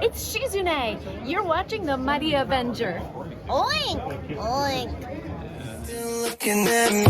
It's Shizune. You're watching the Mighty Avenger. Oink! Oink! Looking at me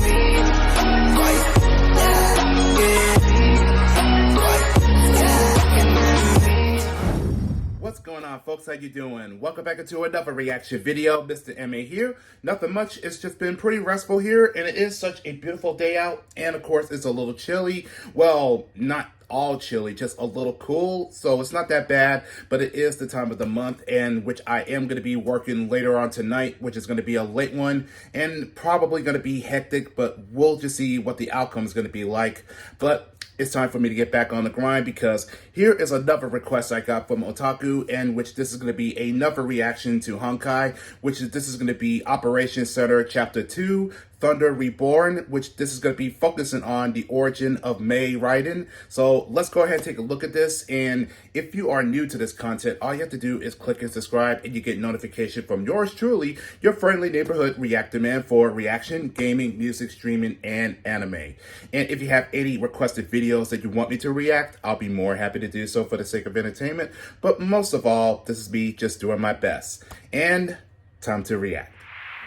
What's going on, folks? How you doing? Welcome back into another reaction video. Mr. MA here. Nothing much. It's just been pretty restful here, and it is such a beautiful day out. And of course, it's a little chilly. Well, not all chilly, just a little cool. So it's not that bad, but it is the time of the month, and which I am going to be working later on tonight, which is going to be a late one and probably going to be hectic, but we'll just see what the outcome is going to be like. But it's time for me to get back on the grind, because here is another request I got from Otaku, and which this is going to be another reaction to Honkai, this is going to be Operation Center Chapter 2, Thunder Reborn, which this is going to be focusing on the origin of Mei Raiden. So let's go ahead and take a look at this. And if you are new to this content, all you have to do is click and subscribe, and you get notification from yours truly, your friendly neighborhood reactor man, for reaction, gaming, music, streaming, and anime. And if you have any requested videos that you want me to react, I'll be more happy to do so for the sake of entertainment. But most of all, this is me just doing my best. And time to react.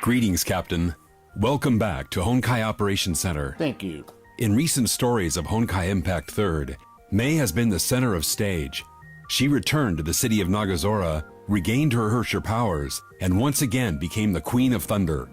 Greetings, Captain. Welcome back to Honkai Operation Center. Thank you. In recent stories of Honkai Impact 3rd, Mei has been the center of stage. She returned to the city of Nagazora, regained her Herrscher powers, and once again became the Queen of Thunder.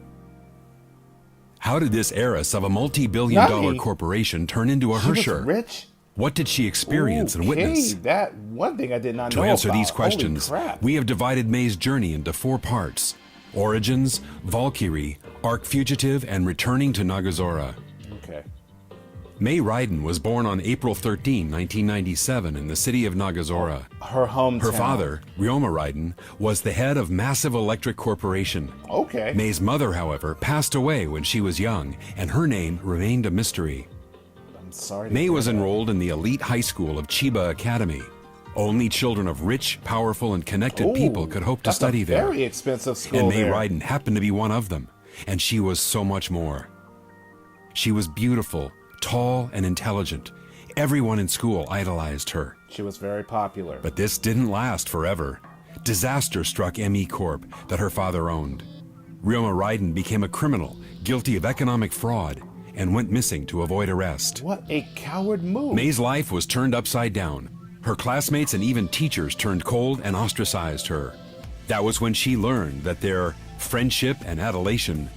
How did this heiress of a multi-billion-dollar corporation turn into a Herrscher? Rich? What did she experience and witness? That one thing I did not know To answer about. these questions, we have divided Mei's journey into 4 parts: Origins, Valkyrie, Arc Fugitive, and Returning to Nagazora. Okay. Mei Raiden was born on April 13, 1997 in the city of Nagazora. Her hometown. Her father, Ryoma Raiden, was the head of Massive Electric Corporation. Okay. Mei's mother, however, passed away when she was young, and her name remained a mystery. I'm sorry. Mei was enrolled in the elite high school of Chiba Academy. Only children of rich, powerful, and connected people could hope to study there. Very expensive school. And Mei Raiden happened to be one of them, and she was so much more. She was beautiful, tall, and intelligent. Everyone in school idolized her. She was very popular. But this didn't last forever. Disaster struck ME Corp that her father owned. Ryoma Raiden became a criminal, guilty of economic fraud, and went missing to avoid arrest. What a coward move. Mei's life was turned upside down. Her classmates and even teachers turned cold and ostracized her. That was when she learned that their friendship and adulation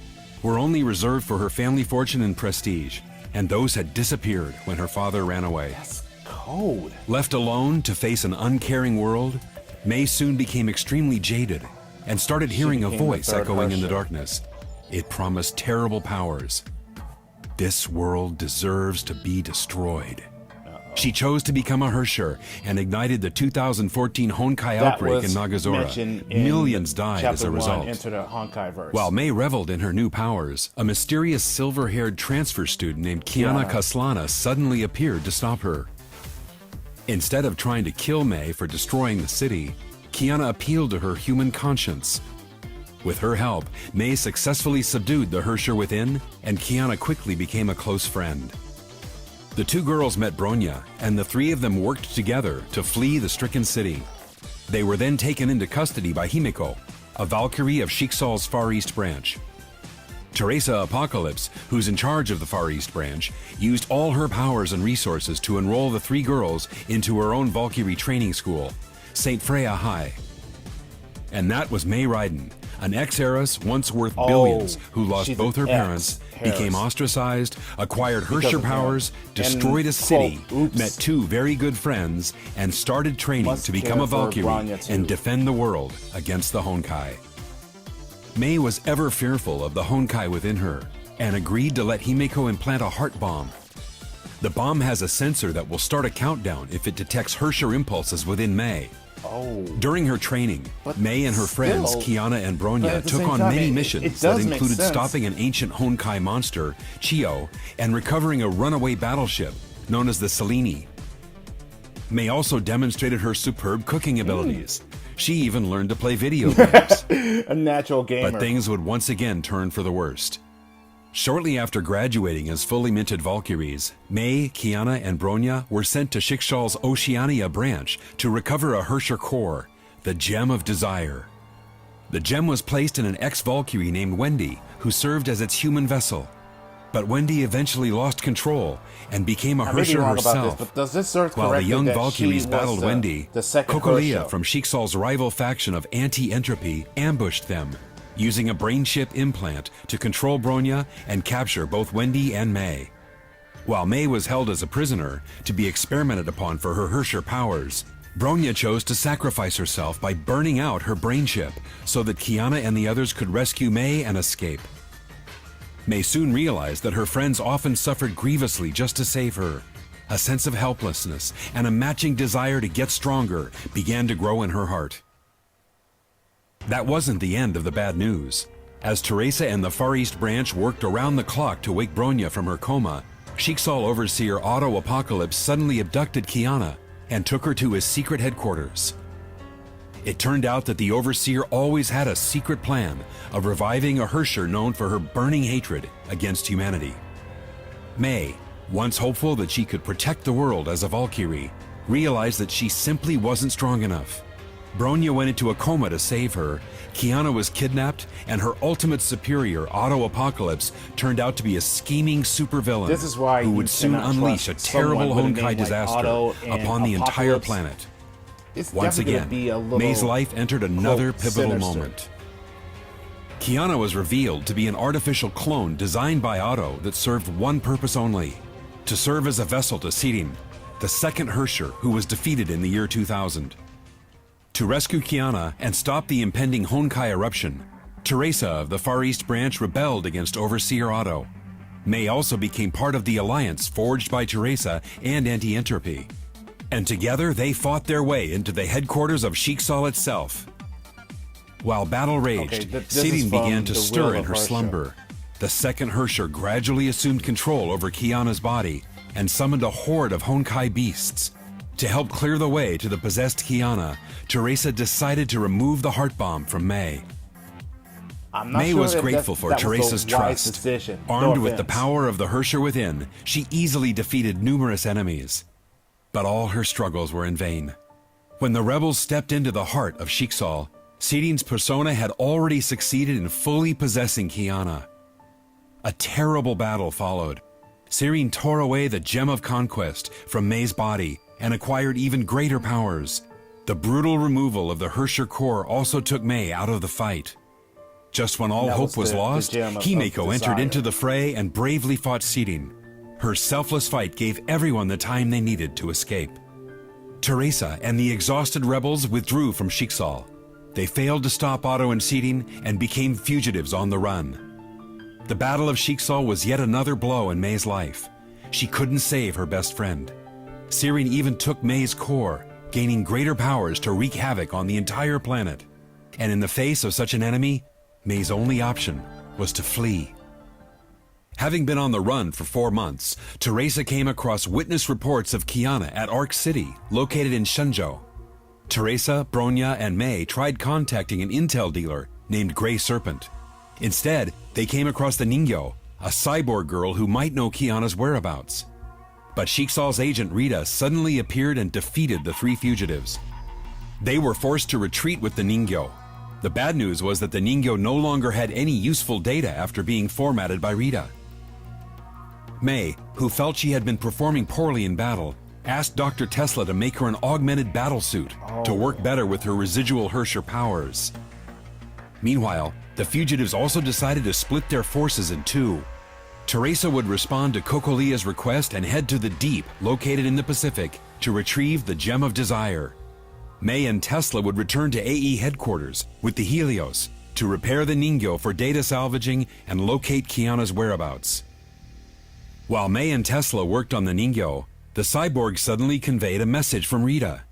were only reserved for her family fortune and prestige, and those had disappeared when her father ran away. That's cold. Left alone to face an uncaring world, Mei soon became extremely jaded and started hearing a voice echoing in the darkness. It promised terrible powers. This world deserves to be destroyed. She chose to become a Herrscher and ignited the 2014 Honkai outbreak in Nagazora. Millions died as a result. Into the Honkai verse. While Mei reveled in her new powers, a mysterious silver-haired transfer student named Kiana Kaslana suddenly appeared to stop her. Instead of trying to kill Mei for destroying the city, Kiana appealed to her human conscience. With her help, Mei successfully subdued the Herrscher within, and Kiana quickly became a close friend. The 2 girls met Bronya, and the 3 of them worked together to flee the stricken city. They were then taken into custody by Himiko, a Valkyrie of Shiksal's Far East branch. Teresa Apocalypse, who's in charge of the Far East branch, used all her powers and resources to enroll the 3 girls into her own Valkyrie training school, St. Freya High. And that was Mei Raiden, an ex-heiress once worth billions, who lost both her parents, became ostracized, acquired Herrscher powers, destroyed a city, met 2 very good friends, and started training to become a Valkyrie and defend the world against the Honkai. Mei was ever fearful of the Honkai within her, and agreed to let Himiko implant a heart bomb. The bomb has a sensor that will start a countdown if it detects Herrscher impulses within Mei. During her training, Mei and her friends Kiana and Bronya took on many missions that included stopping an ancient Honkai monster, Chio, and recovering a runaway battleship known as the Selene. Mei also demonstrated her superb cooking abilities. She even learned to play video games. A natural gamer. But things would once again turn for the worst. Shortly after graduating as fully minted Valkyries, Mei, Kiana, and Bronya were sent to Schicksal's Oceania branch to recover a Herrscher core, the Gem of Desire. The gem was placed in an ex-Valkyrie named Wendy, who served as its human vessel. But Wendy eventually lost control and became a Herrscher herself. But does this serve While the young that Valkyries she battled was Wendy, the second Kokolia Herrscher? from Schicksal's rival faction of Anti-Entropy ambushed them, using a brain chip implant to control Bronya and capture both Wendy and Mei. While Mei was held as a prisoner to be experimented upon for her Herrscher powers, Bronya chose to sacrifice herself by burning out her brain chip so that Kiana and the others could rescue Mei and escape. Mei soon realized that her friends often suffered grievously just to save her. A sense of helplessness and a matching desire to get stronger began to grow in her heart. That wasn't the end of the bad news. As Teresa and the Far East branch worked around the clock to wake Bronya from her coma, Schicksal overseer Otto Apocalypse suddenly abducted Kiana and took her to his secret headquarters. It turned out that the overseer always had a secret plan of reviving a Herrscher known for her burning hatred against humanity. Mei, once hopeful that she could protect the world as a Valkyrie, realized that she simply wasn't strong enough. Bronya went into a coma to save her, Kiana was kidnapped, and her ultimate superior, Otto Apocalypse, turned out to be a scheming supervillain This is why who you would soon cannot unleash a trust terrible someone with a name Honkai like disaster Otto and upon the entire Apocalypse. planet. It's Once definitely again, gonna be a little, Mei's life entered another quote, pivotal sinister. moment. Kiana was revealed to be an artificial clone designed by Otto that served one purpose only: to serve as a vessel to Sirin, the second Herrscher who was defeated in the year 2000. To rescue Kiana and stop the impending Honkai eruption, Teresa of the Far East branch rebelled against Overseer Otto. Mei also became part of the alliance forged by Teresa and Anti-Entropy. And together they fought their way into the headquarters of Schicksal itself. While battle raged, this is Sirin from began to the stir will in of her Herrscher. slumber. The second Herrscher gradually assumed control over Kiana's body and summoned a horde of Honkai beasts. To help clear the way to the possessed Kiana, Teresa decided to remove the heart bomb from Mei. I'm not Mei sure was if grateful that for was the Teresa's wise trust. decision. Armed No with the offense. power of the Herrscher within, she easily defeated numerous enemies. But all her struggles were in vain. When the rebels stepped into the heart of Schicksal, Sirin's persona had already succeeded in fully possessing Kiana. A terrible battle followed. Sirin tore away the Gem of Conquest from Mei's body and acquired even greater powers. The brutal removal of the Herrscher core also took Mei out of the fight. Just when all That hope was the lost, Gem of Himeko entered Desire. into the fray and bravely fought Sirin. Her selfless fight gave everyone the time they needed to escape. Teresa and the exhausted rebels withdrew from Schicksal. They failed to stop Otto and Sirin and became fugitives on the run. The Battle of Schicksal was yet another blow in Mei's life. She couldn't save her best friend. Sirin even took Mei's core, gaining greater powers to wreak havoc on the entire planet. And in the face of such an enemy, Mei's only option was to flee. Having been on the run for 4 months, Teresa came across witness reports of Kiana at Arc City, located in Shenzhou. Teresa, Bronya, and Mei tried contacting an intel dealer named Grey Serpent. Instead, they came across the Ningyo, a cyborg girl who might know Kiana's whereabouts. But Schicksal's agent Rita suddenly appeared and defeated the 3 fugitives. They were forced to retreat with the Ningyo. The bad news was that the Ningyo no longer had any useful data after being formatted by Rita. Mei, who felt she had been performing poorly in battle, asked Dr. Tesla to make her an augmented battlesuit to work better with her residual Herrscher powers. Meanwhile, the fugitives also decided to split their forces in 2. Teresa would respond to Kokolia's request and head to the Deep, located in the Pacific, to retrieve the Gem of Desire. Mei and Tesla would return to AE headquarters with the Helios to repair the Ningyo for data salvaging and locate Kiana's whereabouts. While Mei and Tesla worked on the Ningyo, the cyborg suddenly conveyed a message from Rita.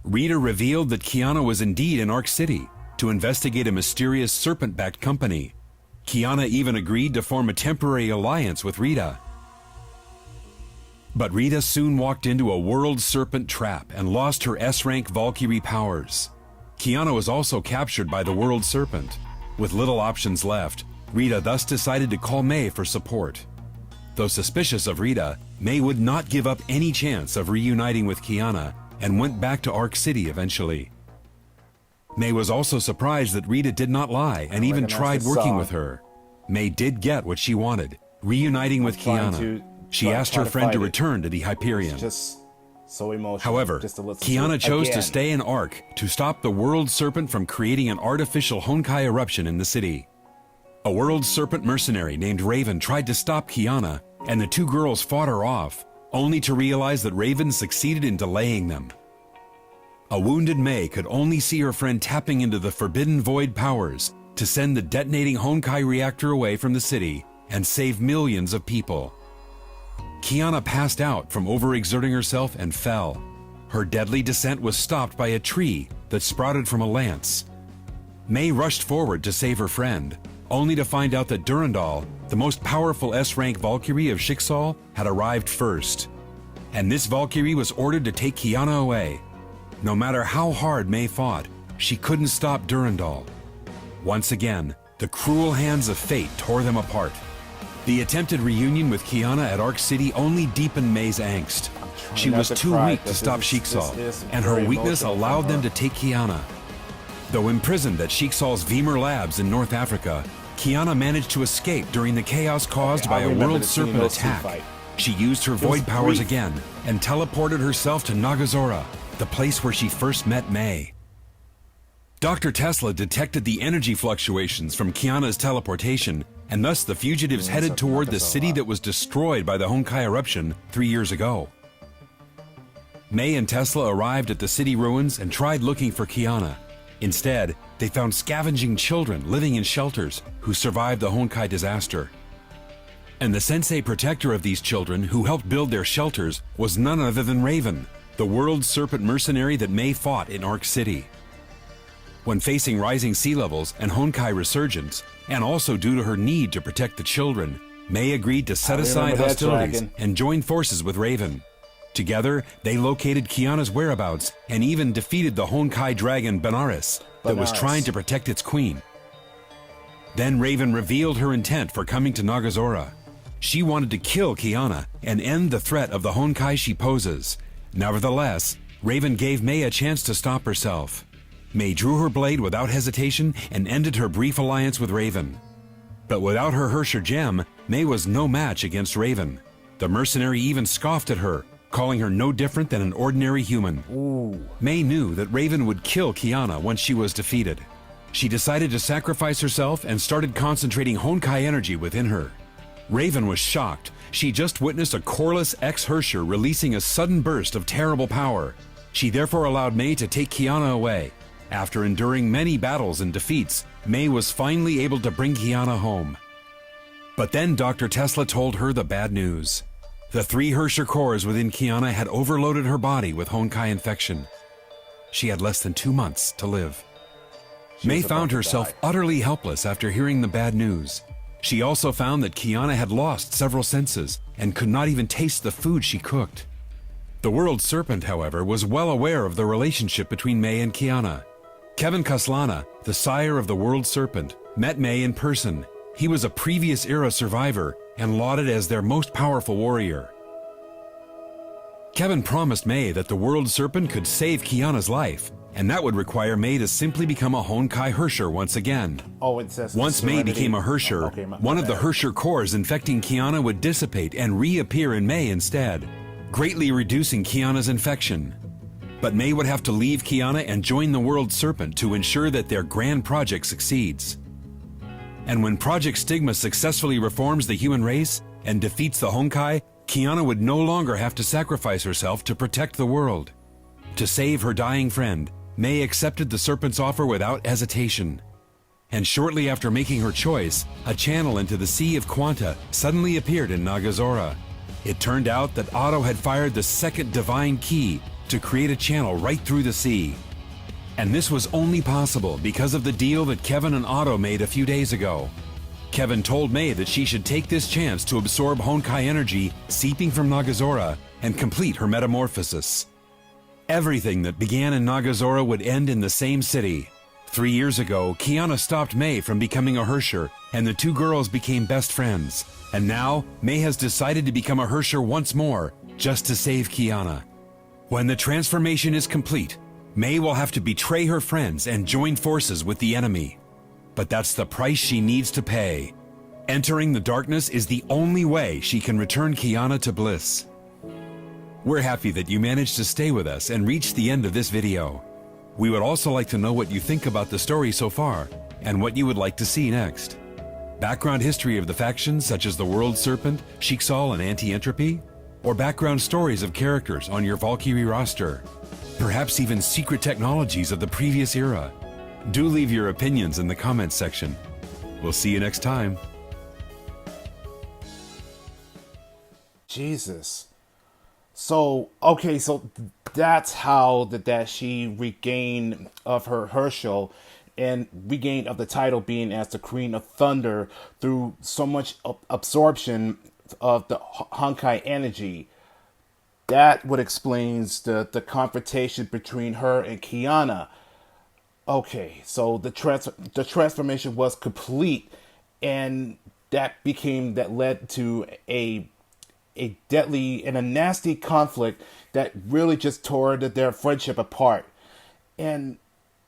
Rita revealed that Kiana was indeed in Arc City to investigate a mysterious serpent-backed company. Kiana even agreed to form a temporary alliance with Rita. But Rita soon walked into a world serpent trap and lost her S-rank Valkyrie powers. Kiana was also captured by the world serpent. With little options left, Rita thus decided to call Mei for support. Though suspicious of Rita, Mei would not give up any chance of reuniting with Kiana and went back to Arc City eventually. Mei was also surprised that Rita did not lie and even tried working with her. Mei did get what she wanted, reuniting with Kiana. She asked her friend to return to the Hyperion. Just so emotional. However, just to listen Kiana to chose to again. stay in Arc to stop the World Serpent from creating an artificial Honkai eruption in the city. A World Serpent mercenary named Raven tried to stop Kiana, and the two girls fought her off, only to realize that Raven succeeded in delaying them. A wounded Mei could only see her friend tapping into the Forbidden Void powers to send the detonating Honkai reactor away from the city and save millions of people. Kiana passed out from overexerting herself and fell. Her deadly descent was stopped by a tree that sprouted from a lance. Mei rushed forward to save her friend, only to find out that Durandal, the most powerful S-rank Valkyrie of Schicksal, had arrived first. And this Valkyrie was ordered to take Kiana away. No matter how hard Mei fought, she couldn't stop Durandal. Once again, the cruel hands of fate tore them apart. The attempted reunion with Kiana at Arc City only deepened Mei's angst. She was too weak to stop Schicksal, and her weakness allowed them to take Kiana. Though imprisoned at Schicksal's Vemur Labs in North Africa, Kiana managed to escape during the chaos caused by a World Serpent attack. She used her void powers again and teleported herself to Nagazora, the place where she first met Mei. Dr. Tesla detected the energy fluctuations from Kiana's teleportation, and thus the fugitives headed toward the city that was destroyed by the Honkai eruption 3 years ago. Mei and Tesla arrived at the city ruins and tried looking for Kiana. Instead, they found scavenging children living in shelters who survived the Honkai disaster. And the sensei protector of these children who helped build their shelters was none other than Raven, the World Serpent mercenary that Mei fought in Arc City. When facing rising sea levels and Honkai resurgence, and also due to her need to protect the children, Mei agreed to set aside hostilities and join forces with Raven. Together, they located Kiana's whereabouts and even defeated the Honkai dragon Benares that was trying to protect its queen. Then Raven revealed her intent for coming to Nagazora. She wanted to kill Kiana and end the threat of the Honkai she poses. Nevertheless, Raven gave Mei a chance to stop herself. Mei drew her blade without hesitation and ended her brief alliance with Raven. But without her Herrscher gem, Mei was no match against Raven. The mercenary even scoffed at her, calling her no different than an ordinary human. Mei knew that Raven would kill Kiana once she was defeated. She decided to sacrifice herself and started concentrating Honkai energy within her. Raven was shocked. She just witnessed a coreless ex-Herrscher releasing a sudden burst of terrible power. She therefore allowed Mei to take Kiana away. After enduring many battles and defeats, Mei was finally able to bring Kiana home. But then Dr. Tesla told her the bad news. The 3 Herrscher cores within Kiana had overloaded her body with Honkai infection. She had less than 2 months to live. Mei found herself utterly helpless after hearing the bad news. She also found that Kiana had lost several senses and could not even taste the food she cooked. The World Serpent, however, was well aware of the relationship between Mei and Kiana. Kevin Kaslana, the sire of the World Serpent, met Mei in person. He was a previous era survivor and lauded as their most powerful warrior. Kevin promised Mei that the World Serpent could save Kiana's life, and that would require Mei to simply become a Honkai Herrscher once again. Oh, it says Once Mei became a Herrscher, one of the Herrscher cores infecting Kiana would dissipate and reappear in Mei instead, greatly reducing Kiana's infection. But Mei would have to leave Kiana and join the World Serpent to ensure that their grand project succeeds. And when Project Stigma successfully reforms the human race and defeats the Honkai, Kiana would no longer have to sacrifice herself to protect the world. To save her dying friend, Mei accepted the Serpent's offer without hesitation. And shortly after making her choice, a channel into the Sea of Quanta suddenly appeared in Nagazora. It turned out that Otto had fired the second divine key to create a channel right through the sea. And this was only possible because of the deal that Kevin and Otto made a few days ago. Kevin told Mei that she should take this chance to absorb Honkai energy seeping from Nagazora and complete her metamorphosis. Everything that began in Nagazora would end in the same city. 3 years ago, Kiana stopped Mei from becoming a Hersher, and the two girls became best friends. And now, Mei has decided to become a Hersher once more, just to save Kiana. When the transformation is complete, Mei will have to betray her friends and join forces with the enemy. But that's the price she needs to pay. Entering the darkness is the only way she can return Kiana to bliss. We're happy that you managed to stay with us and reach the end of this video. We would also like to know what you think about the story so far, and what you would like to see next. Background history of the factions such as the World Serpent, Sheiksal, and Anti-Entropy? Or background stories of characters on your Valkyrie roster? Perhaps even secret technologies of the previous era? Do leave your opinions in the comments section. We'll see you next time. Jesus. So, okay, so that's how that she regained of her Herschel and regained of the title being as the Queen of Thunder through so much absorption of the Honkai energy. That would explains the confrontation between her and Kiana. Okay, so the transformation was complete, and that led to a deadly and a nasty conflict that really just tore their friendship apart. And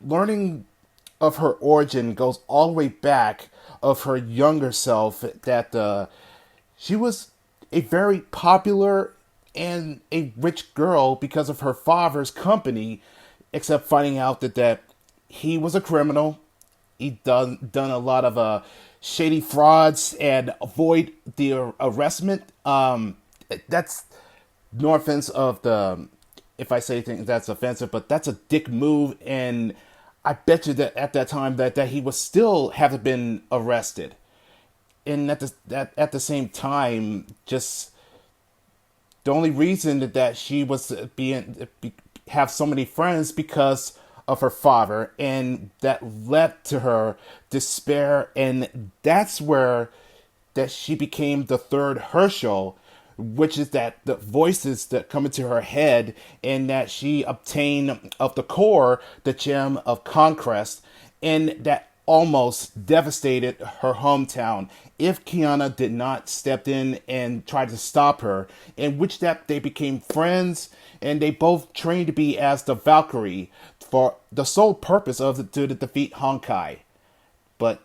learning of her origin goes all the way back of her younger self, that she was a very popular and a rich girl because of her father's company, except finding out that he was a criminal. He done a lot of shady frauds and avoid the arrestment. That's no offense of the, if I say things that's offensive, but that's a dick move, and I bet you that at that time that he was still haven't been arrested. And at the same time, just the only reason that she was have so many friends because of her father, and that led to her despair, and that's where that she became the third Herschel, which is that the voices that come into her head, and that she obtained of the core the gem of conquest, and that almost devastated her hometown if Kiana did not step in and try to stop her, in which that they became friends, and they both trained to be as the Valkyrie for the sole purpose of to defeat Honkai. But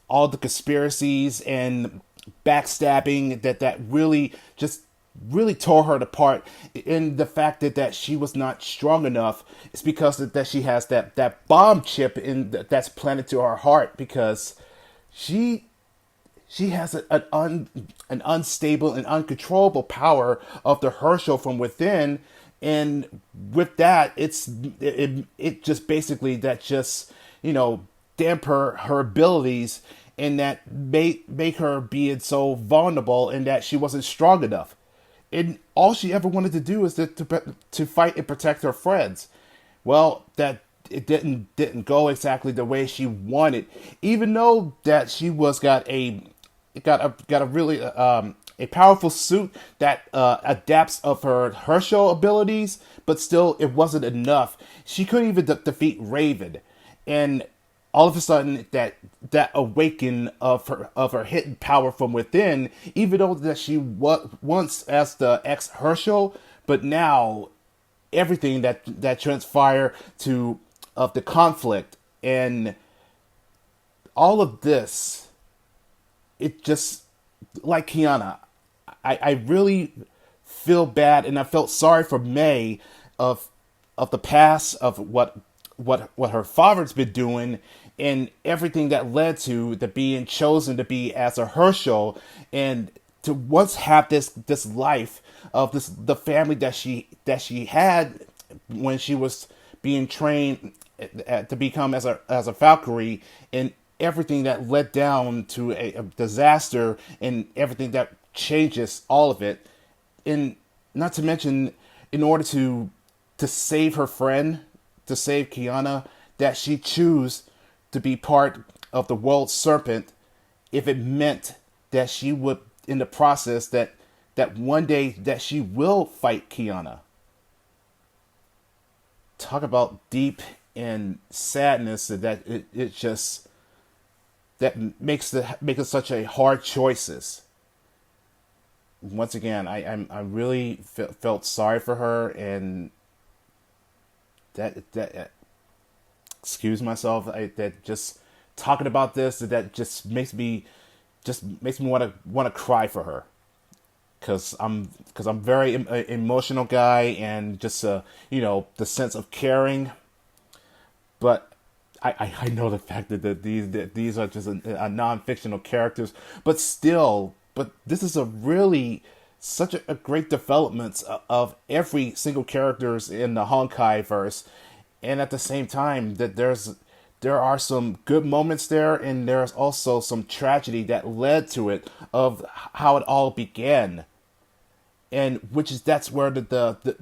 all the conspiracies and backstabbing that really tore her apart, in the fact that she was not strong enough. It's because that she has that bomb chip that's planted to her heart, because she has an unstable and uncontrollable power of the Herschel from within, and with that it just basically that just damper her abilities, and that make her being so vulnerable, and that she wasn't strong enough. And all she ever wanted to do is to fight and protect her friends. Well, that it didn't go exactly the way she wanted, even though that she got a really a powerful suit that adapts of her Herschel abilities, but still it wasn't enough. She couldn't even defeat Raven, and all of a sudden that awaken of her hidden power from within, even though that she was once as the ex Herschel, but now everything that transpired to of the conflict and all of this, it just, like Kiana, I really feel bad, and I felt sorry for Mei of the past, of what her father's been doing, and everything that led to the being chosen to be as a Herschel, and to once have this life of the family that she had when she was being trained to become as a Valkyrie, and everything that led down to a disaster, and everything that changes all of it. And not to mention, in order to save her friend, to save Kiana, that she chose to be part of the World Serpent, if it meant that she would, in the process, that one day that she will fight Kiana. Talk about deep and sadness that it just that makes it such a hard choices. Once again, I really felt sorry for her, and that excuse myself, that just talking about this, that just makes me want to cry for her, because I'm very emotional guy, and just you know, the sense of caring. But I know the fact that these are just a non-fictional characters, but still, this is such a great development of every single characters in the Honkai verse, and at the same time that there are some good moments there, and there's also some tragedy that led to it, of how it all began, and that's where the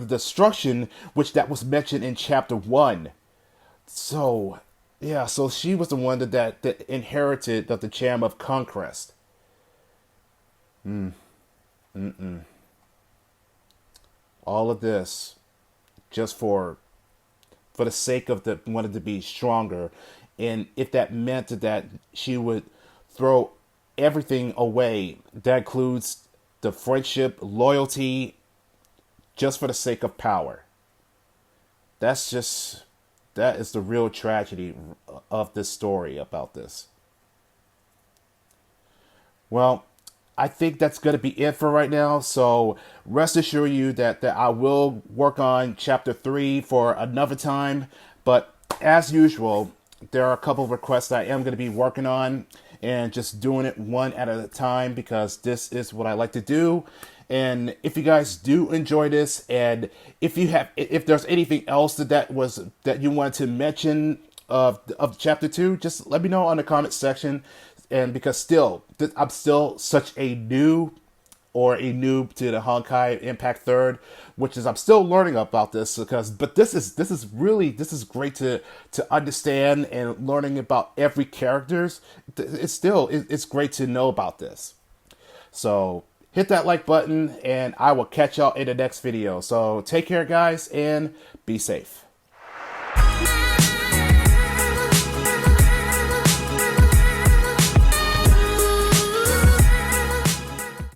destruction, which that was mentioned in chapter 1. So yeah, so she was the one that inherited the Charm of Conquest. All of this just for the sake of wanted to be stronger, and if that meant that she would throw everything away, that includes the friendship, loyalty, just for the sake of power. That is the real tragedy of this story about this. Well, I think that's going to be it for right now. So rest assured you that I will work on chapter 3 for another time. But as usual, there are a couple of requests I am going to be working on, and just doing it one at a time, because this is what I like to do. And if you guys do enjoy this, and if there's anything else that you wanted to mention of chapter 2, just let me know on the comment section. And because I'm still such a noob to the Honkai Impact 3rd, which is, I'm still learning about this, but this is great to understand, and learning about every characters. It's great to know about this. So hit that like button, and I will catch y'all in the next video. So take care, guys, and be safe.